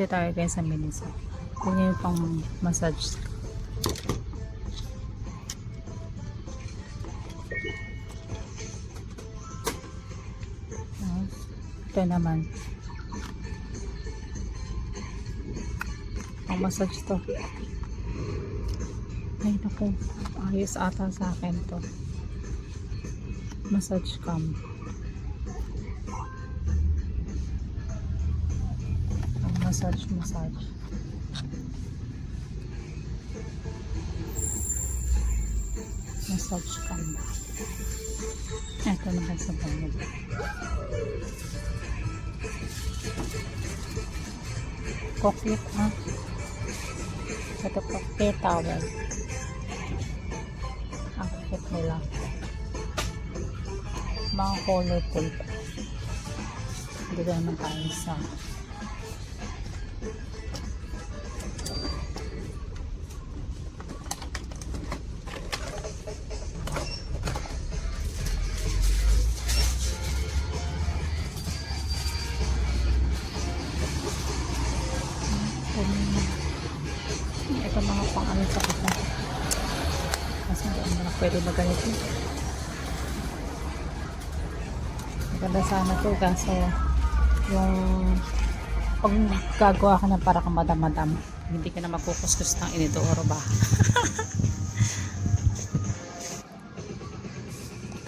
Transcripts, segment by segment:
Dito tayo guys sa Miniso. Yun yung pang massage. Ito naman. Pang massage to. Ay naku. Ayos ata sa akin to. Massage cam. Massage. Massage cam. Ito naman sa bangod. Cockpit ha. Ito po, hair towel. Ang cockpit nila. Mga colorful pa. Hindi ka naman tayo sa ito mga pang ano sa kita. Kasi hindi naman pwede na ganito. Maganda sana to kaso yung pag gagawa ka na para kang madam-madam, hindi ka na magkukuskus ng inidoro ba?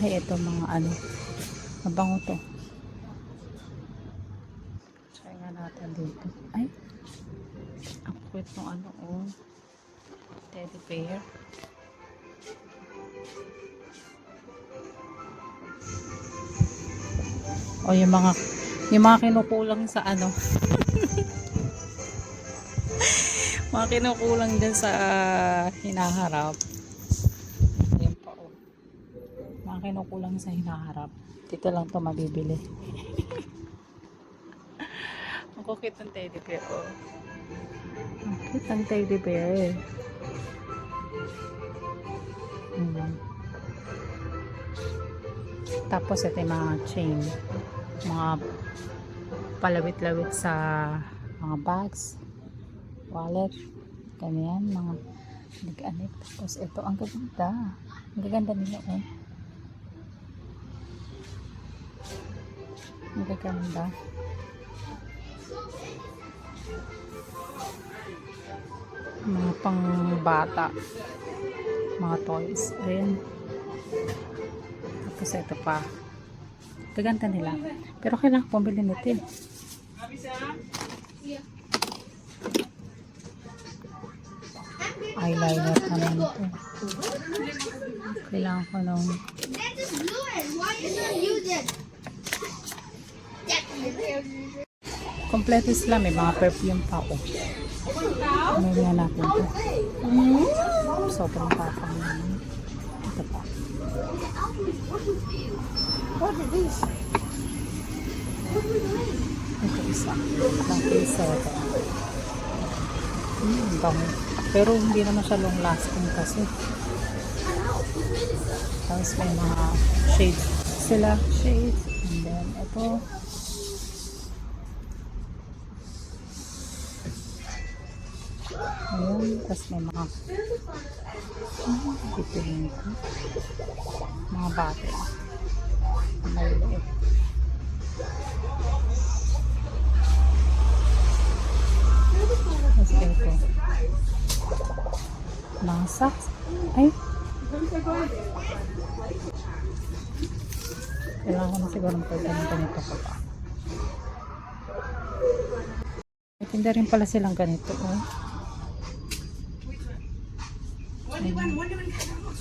Ay ito mga ano, mabango to. Try nga natin dito. Ay, ang cute ng ano oh, teddy bear. O yung mga kinukulang sa ano. Mga kinukulang din sa hinaharap. Ayun pa oh. Mga kinukulang sa hinaharap. Dito lang to mabibili. Ang cute ng teddy bear oh. Ang cute ng teddy bear. Tapos ito yung mga chain, mga palawit-lawit sa mga bags, wallet, ganyan, mga nag-anit. Tapos ito, ang gaganda nila oh. Ang gaganda. Mga pang bata, mga toys. Ayan. Tapos ito pa. Gaganda nila. Pero kailangan pumili nito eh. Eyeliner naman ito. Kailangan ko nung kompleto sila. May mga perfume pa ako. May nga natin ito. Sobrang tapang naman. Ito pa. What is this? Ito isa. Ito isa ito. Bango. Pero hindi naman siya long lasting kasi. Tapos may mga shades sila. Shades. And then ito. Ayan. Tapos may mga dito yun ito. Mga battery. Maliit. Tapos ito. Mga socks. Ay. Kailangan ko na siguro ng ganito pa pa. May tinda rin pala silang ganito. Oh.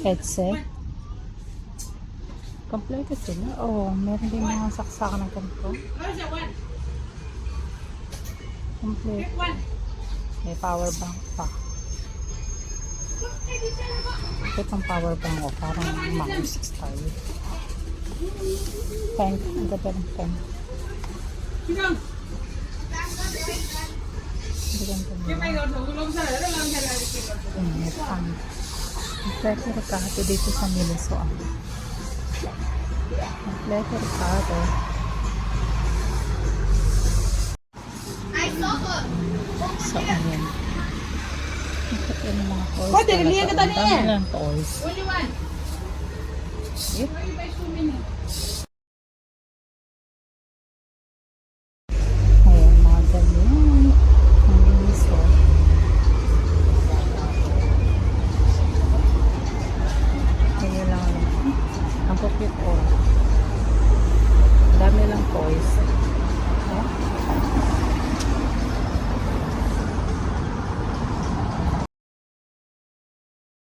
Headset. Kompleto sila. Oh, meron din mga saksakan ng ganito. Kompleto. May power bank pa. Ito pang power bank ko. Parang Max style. Pen. Ang ganda ng pen. Ang ganda ng kompleto rekato dito sa Miniso. Kompleto rekato. So, ayan. Ito yung mga toys. Pwede, liya ka talaga. tani Ang dami eh. lang toys. Only one. Yep. Why you buy so many?